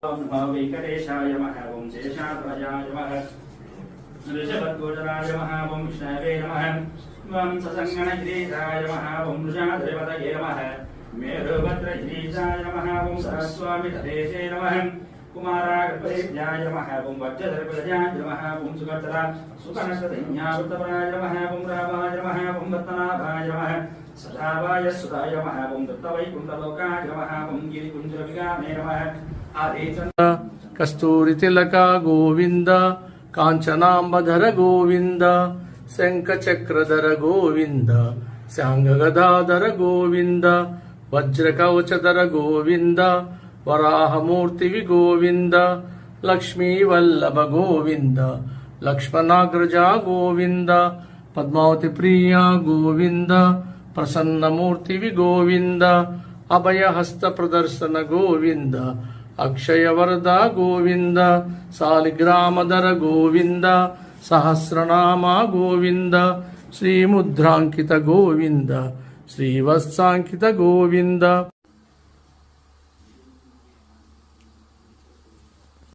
नमो वेंकटेशाय नमः ओं शेषाद्वयाय नमः ऋषभद्वोजराय नमः ओं विष्णवे नमः ओं ससंगणगिरीशाय नमः ओं वृषाद्रिपतये नमः मेरुभद्रगिरीशाय नमः ओं सरस्वामितदेशे नमः कुमारागर्भेभ्याय नमः ओं वज्रधरपदयाय नमः ओं सुकर्तरा सुकनकधन्यावृतपराय नमः ओं रामाय नमः ओं रत्नाभाय नमः सदावाय सुधाय नमः ओं दत्तवैकुण्ठलोकाय नमः ओं गिरिकुञ्जरविगामे नमः कस्तूरी तिलक गोविंद कांचनांबधर गोविंद शंखचक्रधर गोविंद सांगगदाधर गोविंद वज्रकवचधर गोविंद वराहमूर्ति गोविंद लक्ष्मीवल्लभ गोविंद लक्ष्मणाग्रजा गोविंद पद्मावती प्रिया गोविंद प्रसन्नमूर्ति गोविंद अभयहस्त प्रदर्शन गोविंद अक्षय वरदा गोविंद सालिग्रामधर गोविंद सहस्रनामा गोविंद श्रीमुद्रांकित गोविंद श्रीवत्सांकित गोविंद